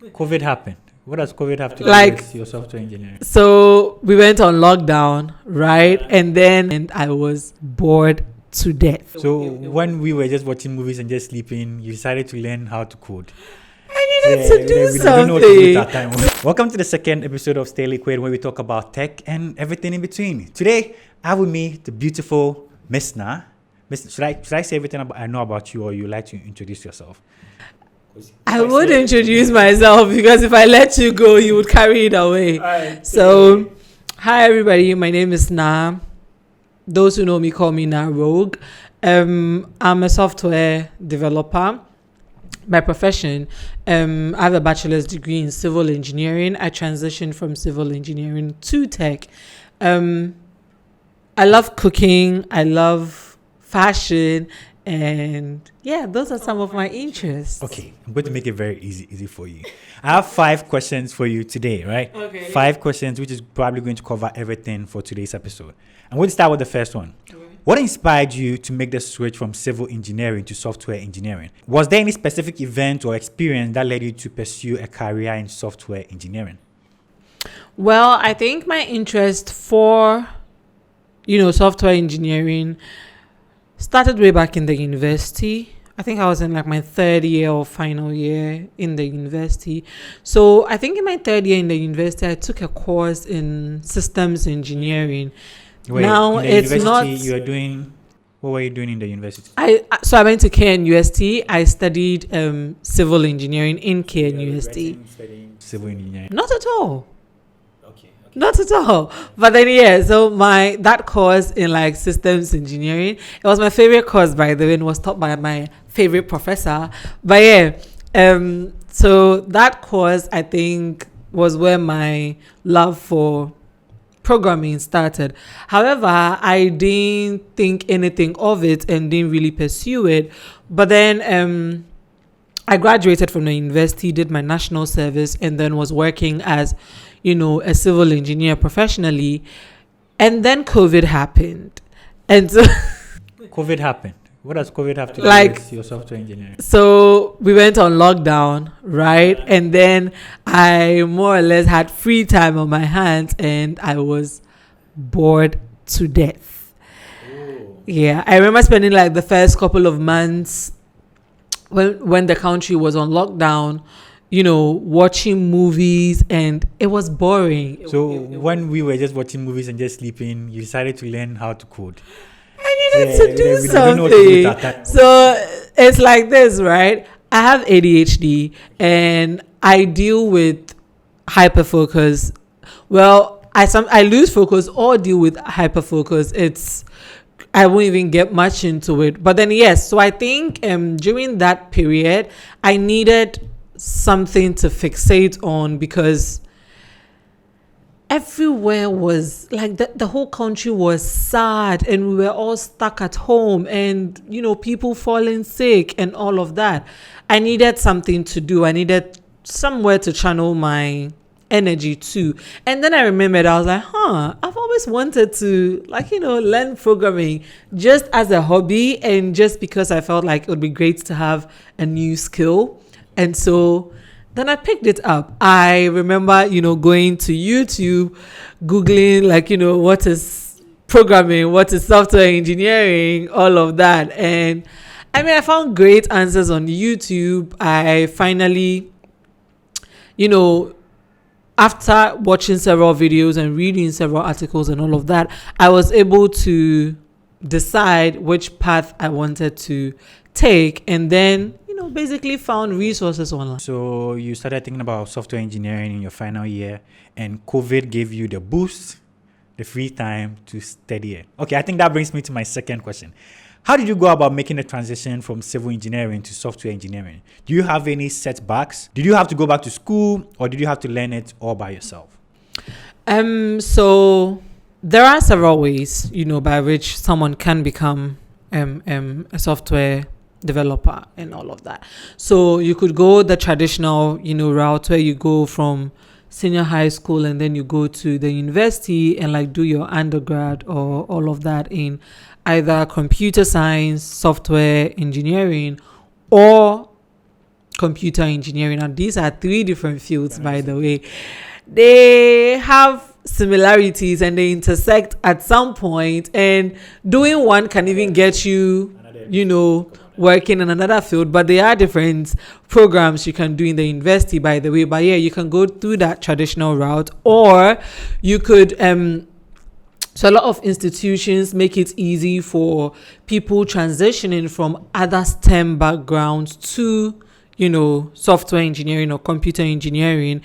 COVID happened. What does COVID have to do Like, with your software engineering? so we went on lockdown, right? And I was bored to death. So when we were just watching movies and just sleeping, you decided to learn how to code. I needed to do we didn't know what to do with something. our time. Welcome to the second episode of Stay Liquid, where we talk about tech and everything in between. Today, I have with me the beautiful Miss Na. Should I say everything I know about you, or you like to introduce yourself? I would introduce myself because if I let you go, you would carry it away. So, hi everybody, my name is Na. Those who know me call me Na Rogue. I'm a software developer. My profession, I have a bachelor's degree in civil engineering. I transitioned from civil engineering to tech. I love cooking. I love fashion. And yeah, those are some of my interests. Okay, I'm going to make it very easy for you. I have 5 questions for you today, right? Okay. 5 questions, which is probably going to cover everything for today's episode. I'm going to start with the first one. Okay. What inspired you to make the switch from civil engineering to software engineering? Was there any specific event or experience that led you to pursue a career in software engineering? Well, I think my interest for, software engineering started way back in the university. I think I was in like my third year or final year in the university. So I think in my third year in the university, I took a course in systems engineering. Wait, now in the it's university not. You are doing. What were you doing in the university? So I went to KNUST. I studied civil engineering in KNUST. Civil engineering. Not at all. Okay. Not at all. But then so that course in like systems engineering, it was my favorite course, by the way, and was taught by my favorite professor. But so that course I think was where my love for programming started. However, I didn't think anything of it and didn't really pursue it. But then I graduated from the university, did my national service, and then was working as a civil engineer professionally. And then COVID happened. And so COVID happened. What does COVID have to do with your software engineering? So we went on lockdown, right? And then I more or less had free time on my hands and I was bored to death. Ooh. Yeah, I remember spending like the first couple of months when the country was on lockdown, watching movies, and it was boring. So when we were just watching movies and just sleeping, you decided to learn how to code. I needed to do we didn't know what to do with our something. time. So it's like this, right? I have ADHD and I deal with hyperfocus. Well, I lose focus or deal with hyperfocus. I won't even get much into it. But then yes, so I think during that period I needed something to fixate on because everywhere was like the whole country was sad and we were all stuck at home and people falling sick and all of that. I needed something to do. I needed somewhere to channel my energy to. And then I remembered, I was like, I've always wanted to learn programming just as a hobby and just because I felt like it would be great to have a new skill. And so then I picked it up. I remember, going to YouTube, Googling, what is programming, what is software engineering, all of that. And I found great answers on YouTube. I finally, after watching several videos and reading several articles and all of that, I was able to decide which path I wanted to take. And then basically found resources online. So you started thinking about software engineering in your final year, and COVID gave you the boost, the free time to study it. Okay, I think that brings me to my second question. How did you go about making the transition from civil engineering to software engineering? Do you have any setbacks? Did you have to go back to school, or did you have to learn it all by yourself? So there are several ways, by which someone can become a software developer and all of that. So you could go the traditional, route where you go from senior high school and then you go to the university and do your undergrad or all of that in either computer science, software engineering, or computer engineering. And these are three different fields, by the way. They have similarities and they intersect at some point, and doing one can even get you, working in another field. But there are different programs you can do in the university, by the way. But yeah, you can go through that traditional route, or you could so a lot of institutions make it easy for people transitioning from other STEM backgrounds to, software engineering or computer engineering.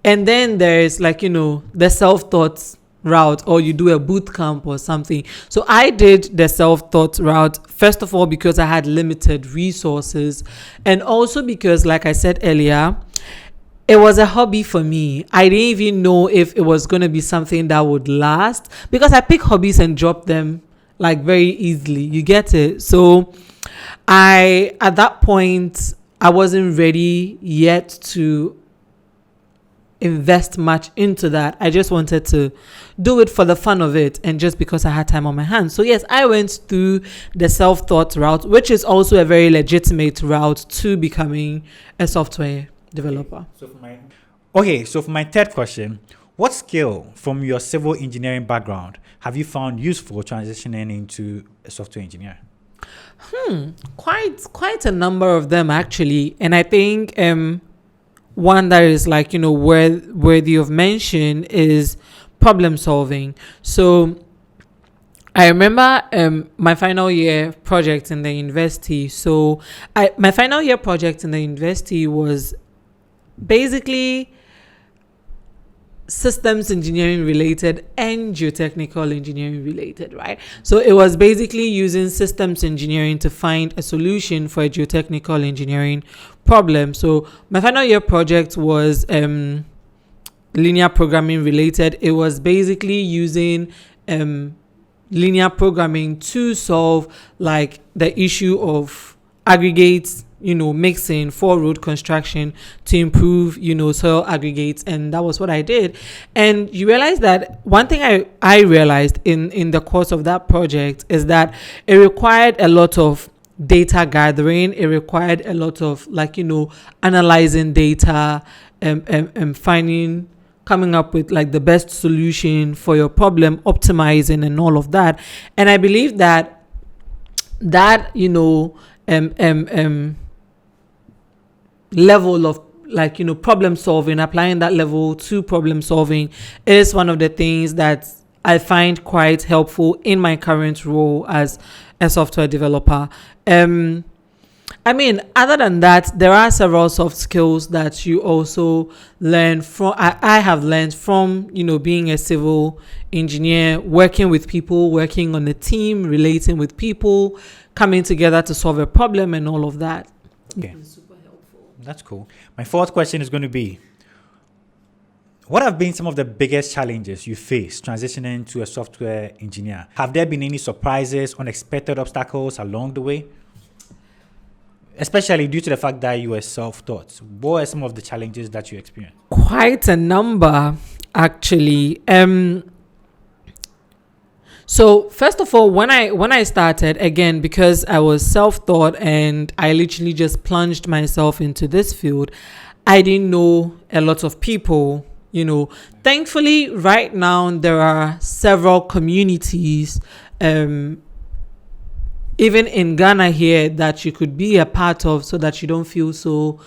And then there's the self-taught route, or you do a boot camp or something. So I did the self-taught route, first of all, because I had limited resources, and also because, like I said earlier, it was a hobby for me. I didn't even know if it was going to be something that would last, because I pick hobbies and drop them very easily. You get it? So at that point, I wasn't ready yet to invest much into that. I just wanted to do it for the fun of it, and just because I had time on my hands. So yes, I went through the self-taught route, which is also a very legitimate route to becoming a software developer. So for my third question, what skill from your civil engineering background have you found useful transitioning into a software engineer? Quite a number of them, actually. And I think one that is worthy of mention is problem solving. So I remember my final year project in the university. So my final year project in the university was basically systems engineering related and geotechnical engineering related, right? So it was basically using systems engineering to find a solution for a geotechnical engineering problem. So my final year project was linear programming related. It was basically using linear programming to solve the issue of aggregates, mixing for road construction to improve, soil aggregates. And that was what I did. And you realize that one thing I realized in the course of that project is that it required a lot of data gathering. It required a lot of analyzing data and coming up with the best solution for your problem, optimizing and all of that. And I believe that level of problem solving, applying that level to problem solving is one of the things that I find quite helpful in my current role as a software developer. Other than that, there are several soft skills that you also learn from. I have learned from, being a civil engineer, working with people, working on a team, relating with people, coming together to solve a problem and all of that. Okay. That's cool. My fourth question is going to be, what have been some of the biggest challenges you faced transitioning to a software engineer? Have there been any surprises, unexpected obstacles along the way? Especially due to the fact that you were self-taught. What are some of the challenges that you experienced? Quite a number, actually. So first of all, when I started, again, because I was self-taught and I literally just plunged myself into this field, I didn't know a lot of people. Thankfully, right now there are several communities, even in Ghana here, that you could be a part of, so that you don't feel so,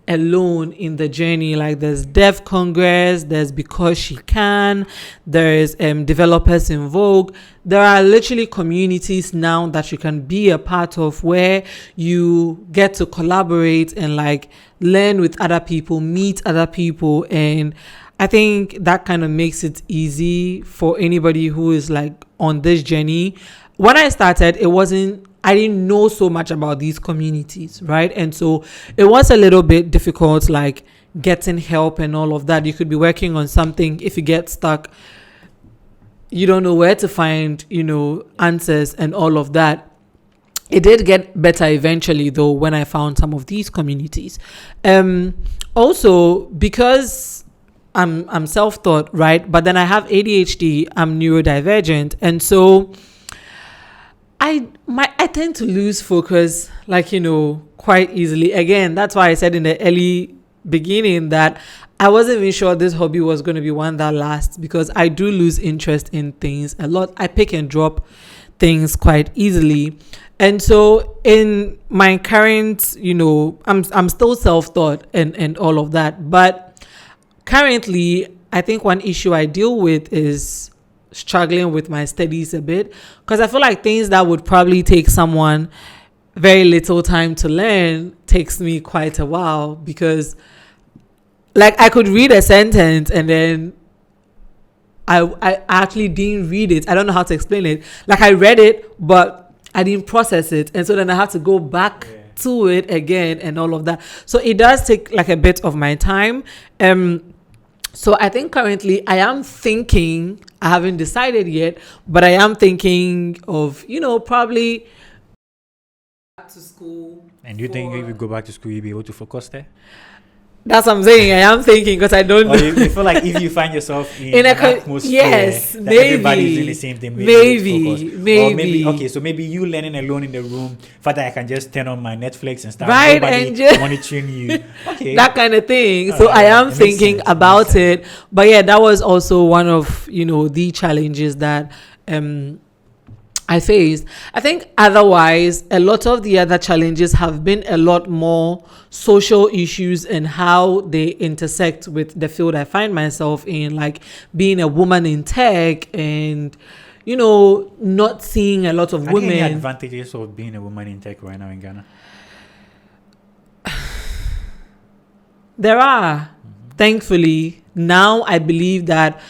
alone in the journey. There's Dev Congress, there's Because She Can, there's Developers in Vogue. There are literally communities now that you can be a part of, where you get to collaborate and learn with other people, meet other people. And I think that kind of makes it easy for anybody who is on this journey. When I started, I didn't know so much about these communities, right? And so it was a little bit difficult, getting help and all of that. You could be working on something. If you get stuck, you don't know where to find, answers and all of that. It did get better eventually, though, when I found some of these communities. Also, because I'm self-taught, right? But then I have ADHD, I'm neurodivergent. And so I tend to lose focus, quite easily. Again, that's why I said in the early beginning that I wasn't even sure this hobby was going to be one that lasts, because I do lose interest in things a lot. I pick and drop things quite easily. And so in my current, I'm still self-taught and all of that. But currently, I think one issue I deal with is struggling with my studies a bit, because I feel like things that would probably take someone very little time to learn takes me quite a while, because like I could read a sentence and then I actually didn't read it. I don't know how to explain it. Like I read it, but I didn't process it. And so then I have to go back to it again and all of that. So it does take like a bit of my time. So I think currently I am thinking, I haven't decided yet, but I am thinking of, probably back to school. And you think if you go back to school, you'll be able to focus there? That's what I'm saying. I am thinking, because I don't know. Or you feel like if you find yourself in an atmosphere yes, that maybe, everybody's doing the same thing, maybe. Or maybe, okay, so maybe you learning alone in the room, Father, I can just turn on my Netflix and start and just monitoring you. Okay. That kind of thing. So I am thinking about it. But yeah, that was also one of, the challenges that I faced. I think otherwise, a lot of the other challenges have been a lot more social issues and how they intersect with the field I find myself in, like being a woman in tech and, not seeing a lot of women. Any advantages of being a woman in tech right now in Ghana? There are. Thankfully, now I believe that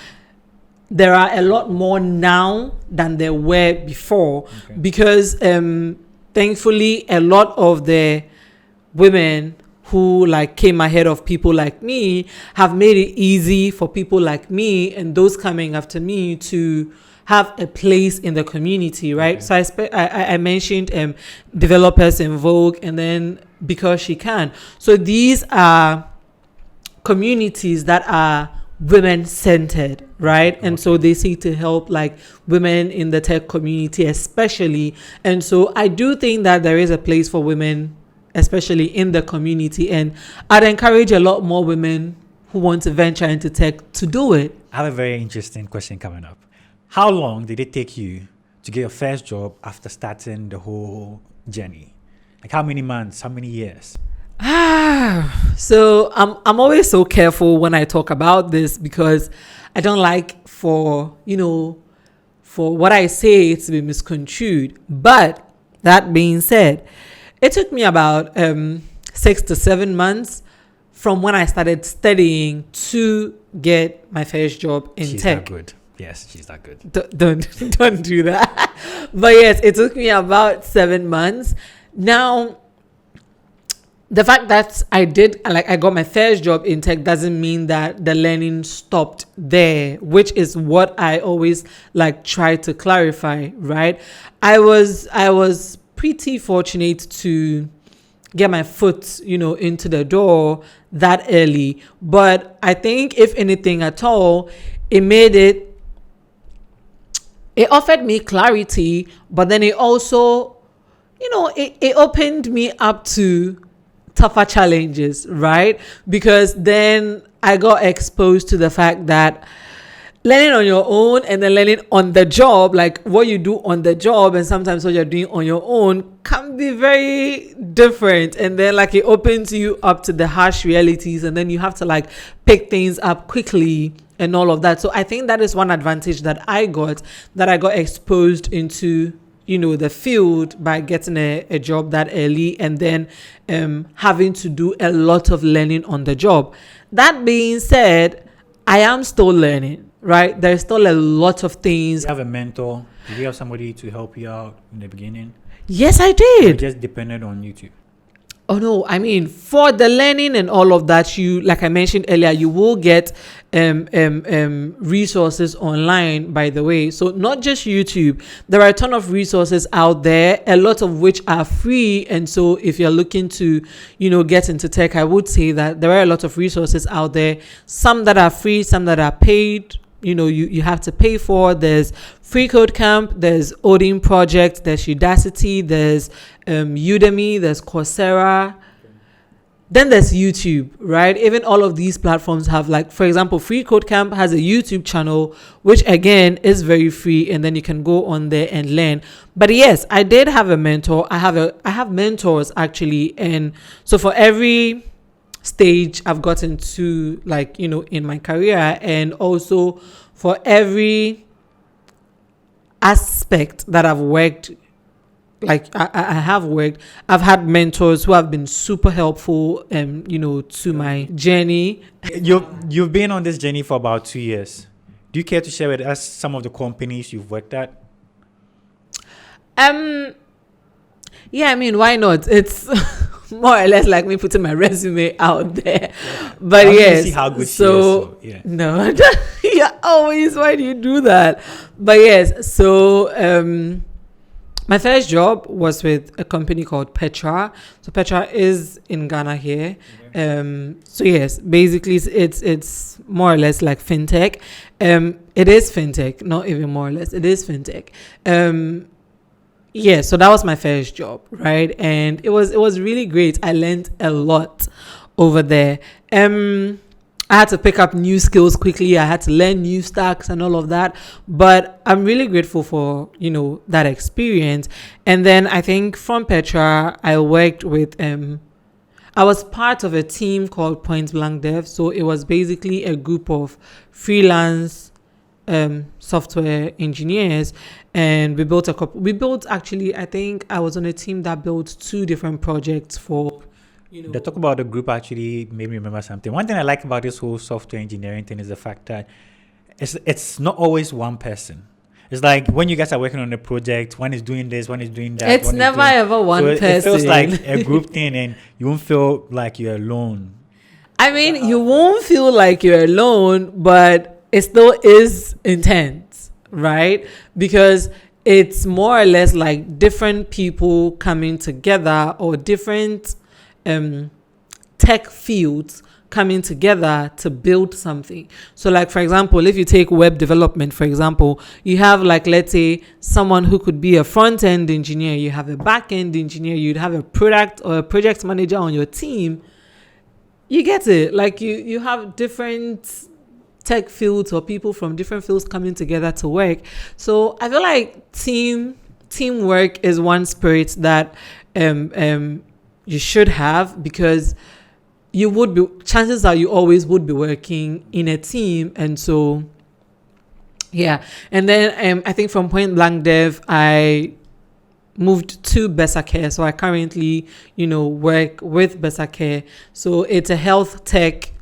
there are a lot more now than there were before, because thankfully a lot of the women who like came ahead of people like me have made it easy for people like me and those coming after me to have a place in the community, right? So I mentioned developers in Vogue, and then Because She Can. So these are communities that are women-centered, right? And so they seek to help like women in the tech community especially. And so I do think that there is a place for women, especially in the community, and I'd encourage a lot more women who want to venture into tech to do it. I have a very interesting question coming up. How long did it take you to get your first job after starting the whole journey? Like how many months, how many years? So I'm always so careful when I talk about this, because I don't like for what I say to be misconstrued. But that being said, it took me about 6 to 7 months from when I started studying to get my first job in She's tech. That good. Yes, she's that good. Don't do that. But yes, it took me about 7 months. Now, the fact that I got my first job in tech doesn't mean that the learning stopped there, which is what I always try to clarify, right? I was pretty fortunate to get my foot, into the door that early. But I think if anything at all, it offered me clarity, but then it also, it opened me up to tougher challenges, right? Because then I got exposed to the fact that learning on your own and then learning on the job, like what you do on the job and sometimes what you're doing on your own, can be very different. And then it opens you up to the harsh realities, and then you have to pick things up quickly and all of that. So I think that is one advantage that I got exposed into the field by getting a job that early, and then having to do a lot of learning on the job. That being said, I am still learning, right? There's still a lot of things. Do you have a mentor? Did you have somebody to help you out in the beginning? Yes, I did. You just depended on YouTube? Oh no, I mean, for the learning and all of that, you, like I mentioned earlier, you will get resources online, by the way. So not just YouTube, there are a ton of resources out there, a lot of which are free. And so if you're looking to, get into tech, I would say that there are a lot of resources out there, some that are free, some that are paid, you have to pay for. There's Free Code Camp, there's Odin Project, there's Udacity, there's Udemy, there's Coursera. Then there's YouTube, right? Even all of these platforms have, like, for example, Free Code Camp has a YouTube channel, which again is very free, and then you can go on there and learn. But yes, I did have a mentor. I have mentors actually, and so for every stage I've gotten to, like, in my career, and also for every aspect that I've worked, like I have worked, I've had mentors who have been super helpful, to my journey. You've been on this journey for about 2 years. Do you care to share with us some of the companies you've worked at? Yeah, I mean, why not? It's more or less like me putting my resume out there. But yes, see how good she is, so, yeah. No, yeah, always. Why do you do that? But yes, so my first job was with a company called Petra. So Petra is in Ghana here. So yes, basically it's more or less like fintech. It is fintech, not even more or less. It is fintech. Yeah, so that was my first job, right? And it was really great. I learned a lot over there. I had to pick up new skills quickly. I had to learn new stacks and all of that. But I'm really grateful for, that experience. And then I think from Petra, I worked with, I was part of a team called Point Blank Dev. So it was basically a group of freelance software engineers. And we built actually, I think I was on a team that built 2 different projects for, The talk about the group actually made me remember something. One thing I like about this whole software engineering thing is the fact that it's not always one person. It's like when you guys are working on a project, one is doing this, one is doing that. It's never ever one person. It feels like a group thing, and you won't feel like you're alone. I mean, you won't feel like you're alone, but it still is intense, right? Because it's more or less like different people coming together, or different tech fields coming together to build something. So like, for example, if you take web development, for example, you have, like, let's say someone who could be a front-end engineer, you have a back-end engineer, you'd have a product or a project manager on your team. You get it? Like, you have different tech fields or people from different fields coming together to work. So I feel like teamwork is one spirit that you should have, because chances are you always would be working in a team. And so, yeah. And then I think from Point Blank Dev, I moved to Besacare. So I currently, work with Besacare. So it's a health tech,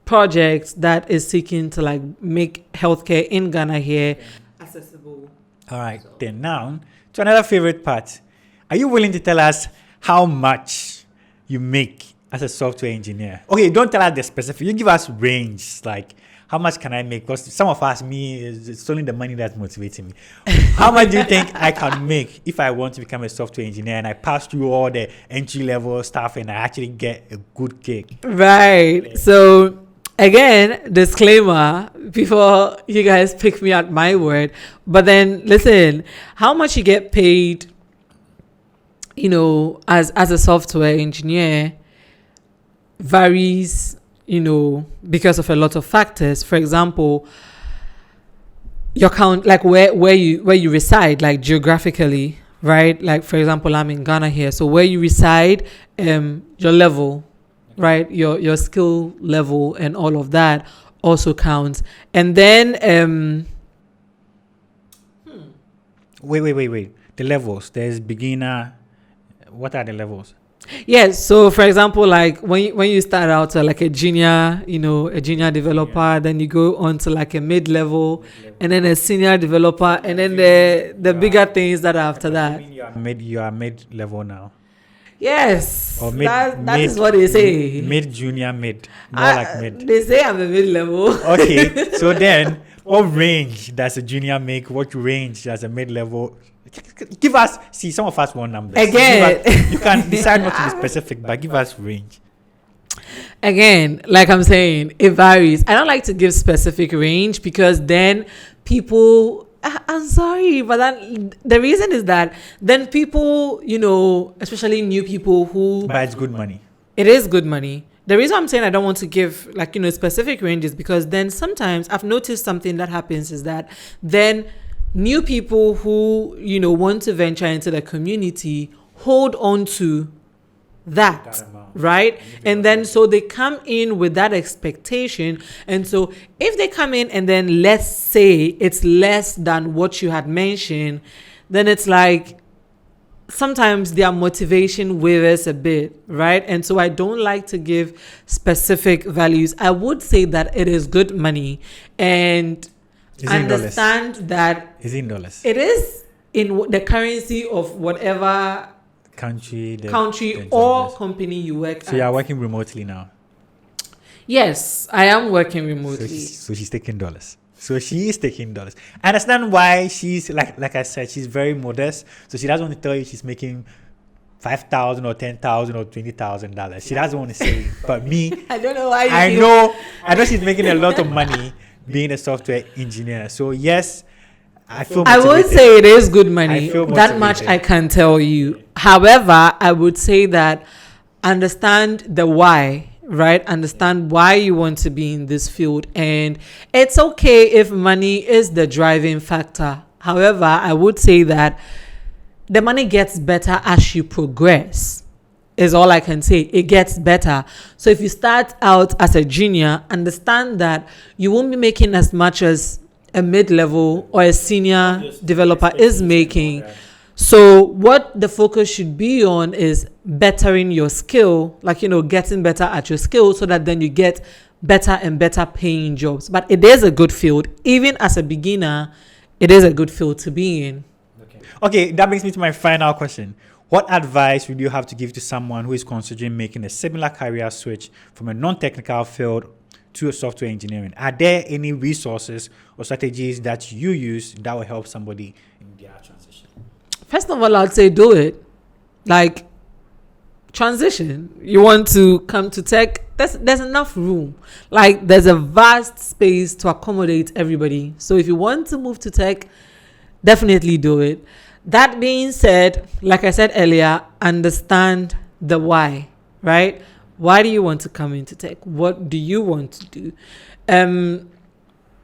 project that is seeking to, like, make healthcare in Ghana here accessible. All right, then now to another favorite part. Are you willing to tell us how much you make as a software engineer? Okay, don't tell us the specific. You give us range, like how much can I make? Because some of us, it's only the money that's motivating me. How much do you think I can make if I want to become a software engineer and I pass through all the entry level stuff and I actually get a good gig? Right. So again, disclaimer before you guys pick me at my word. But then listen, how much you get paid, as a software engineer varies, because of a lot of factors. For example, your count, like where you reside, like geographically, right? Like, for example, I'm in Ghana here. So where you reside, your level, right? Your skill level and all of that also counts. And then Wait. The levels. There's beginner. What are the levels? Yes. So, for example, like when you start out like a junior, a junior developer, then you go on to like a mid-level, and then a senior developer, and then the bigger things that are after that. You are mid-level now. Yes. Or that is what they say. Mid-junior, mid. More like mid. They say I'm a mid-level. Okay. So then, what range does a junior make? What range does a mid-level? Give us, some of us want numbers. Again. You can decide not to be specific, but give us range. Again, like I'm saying, it varies. I don't like to give specific range because then people, I'm sorry, but then the reason is that then people, especially new people who, But it's good money. it is good money. The reason I'm saying I don't want to give specific ranges because then sometimes I've noticed something that happens is that then new people who, want to venture into the community hold on to that, right? And then so they come in with that expectation. And so if they come in and then let's say it's less than what you had mentioned, then it's like sometimes their motivation wavers a bit, right? And so I don't like to give specific values. I would say that it is good money and understand that is in dollars. It is in the currency of whatever country or company you work at. So you are working remotely now? Yes, I am working remotely. So she's taking dollars. So she is taking dollars. I understand why she's like I said, she's very modest. So she doesn't want to tell you she's making $5,000 or $10,000 or $20,000. She doesn't want to say it. But me, I don't know why. I know she's making a lot of money being a software engineer. So yes, I feel motivated. I would say it is good money. That much I can tell you. However, I would say that understand the why, right? Understand why you want to be in this field. And it's okay if money is the driving factor. However, I would say that the money gets better as you progress. Is all I can say. It gets better. So if you start out as a junior, understand that you won't be making as much as a mid-level or a senior developer is making. So what the focus should be on is bettering your skill, getting better at your skill so that then you get better and better paying jobs. But it is a good field. Even as a beginner, it is a good field to be in. Okay, that brings me to my final question. What advice would you have to give to someone who is considering making a similar career switch from a non-technical field to software engineering? Are there any resources or strategies that you use that will help somebody in their transition? First of all, I'd say do it. Transition. You want to come to tech, there's enough room. There's a vast space to accommodate everybody. So if you want to move to tech, definitely do it. That being said, like I said earlier, understand the why, right? Why do you want to come into tech? What do you want to do?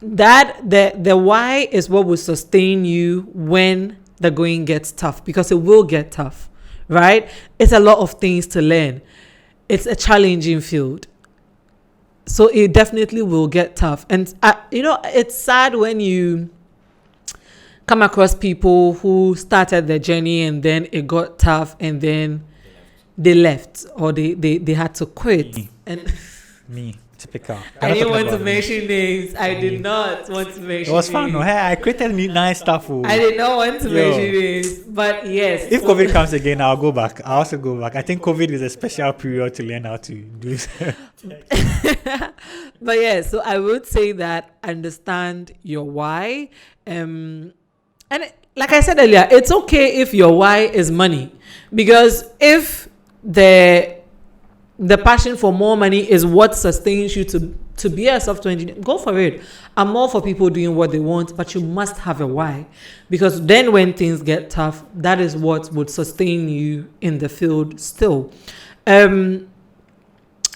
That the why is what will sustain you when the going gets tough, because it will get tough, right? It's a lot of things to learn. It's a challenging field. So it definitely will get tough. And, it's sad when you come across people who started their journey and then it got tough and then they left or they had to quit. Me, typical. I didn't want to mention names. I did not want to mention names. It was fun. Hey, I created nice stuff. I did not want to mention names. But yes. If COVID comes again, I'll go back. I'll also go back. I think COVID is a special period to learn how to do it. But yeah, so I would say that understand your why. And like I said earlier, it's okay if your why is money, because if the passion for more money is what sustains you to be a software engineer, go for it. I'm all for people doing what they want, but you must have a why, because then when things get tough, that is what would sustain you in the field still. I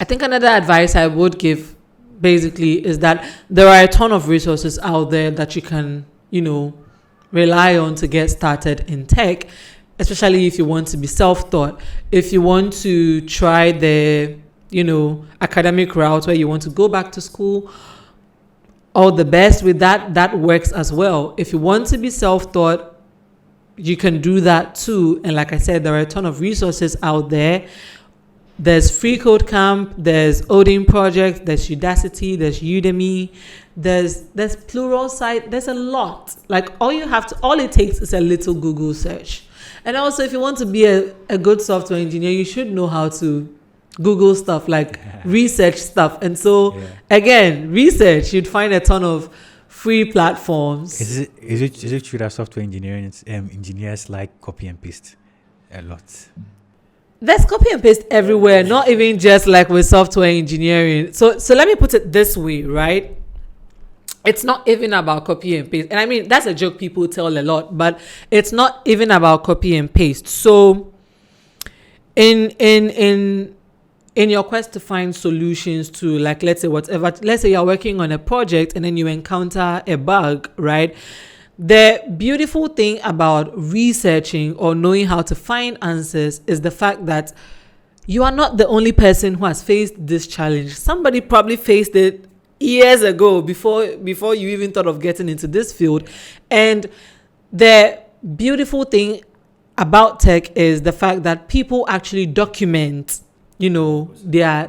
think another advice I would give basically is that there are a ton of resources out there that you can, rely on to get started in tech, especially if you want to be self-taught. If you want to try the, academic route where you want to go back to school, all the best with that works as well. If you want to be self-taught, you can do that too. And like I said, there are a ton of resources out there. There's Free Code Camp, there's Odin Project, there's Udacity, there's Udemy, there's Pluralsight, there's a lot. All it takes is a little Google search. And also, if you want to be a good software engineer, you should know how to Google stuff, research stuff. And so, again, research, you'd find a ton of free platforms. Is it true that software engineers like copy and paste a lot? There's copy and paste everywhere, not even just like with software engineering. So let me put it this way, right? It's not even about copy and paste. And I mean, that's a joke people tell a lot, but it's not even about copy and paste. So in your quest to find solutions to, like, let's say you're working on a project and then you encounter a bug, right? The beautiful thing about researching or knowing how to find answers is the fact that you are not the only person who has faced this challenge. Somebody probably faced it years ago before you even thought of getting into this field. And the beautiful thing about tech is the fact that people actually document, you know, their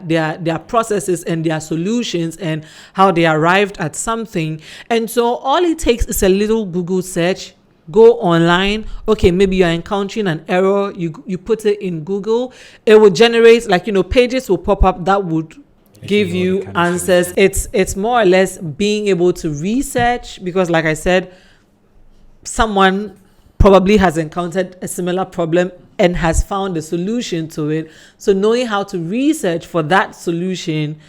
processes and their solutions and how they arrived at something. And so all it takes is a little Google search. Go online. Okay, maybe you're encountering an error. You put it in Google. It will generate, like, you know, pages will pop up that would give you answers. It's more or less being able to research, because like I said, someone probably has encountered a similar problem and has found a solution to it. So knowing how to research for that solution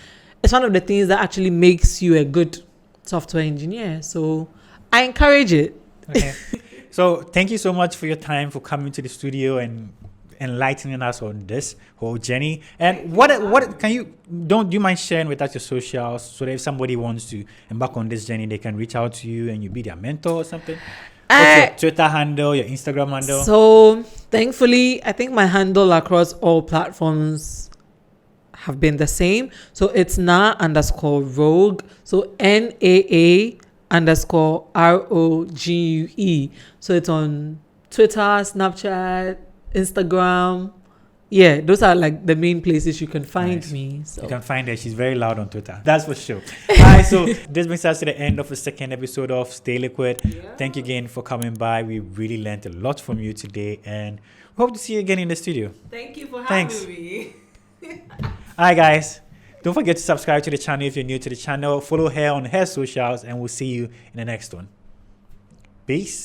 is one of the things that actually makes you a good software engineer. So I encourage it. Okay. So thank you so much for your time, for coming to the studio and enlightening us on this whole journey. And what can you do you mind sharing with us your socials, so that if somebody wants to embark on this journey, they can reach out to you and you be their mentor or something? What's your Twitter handle, your Instagram handle? So thankfully, I think my handle across all platforms have been the same. So it's _rogue. So NAA_ROGUE. So it's on Twitter, Snapchat, Instagram. Yeah, those are like the main places you can find me. So you can find her. She's very loud on Twitter. That's for sure. All right, so this brings us to the end of the second episode of Stay Liquid. Yeah. Thank you again for coming by. We really learned a lot from you today, and we hope to see you again in the studio. Thank you for having me. All right, guys. Don't forget to subscribe to the channel if you're new to the channel. Follow her on her socials, and we'll see you in the next one. Peace.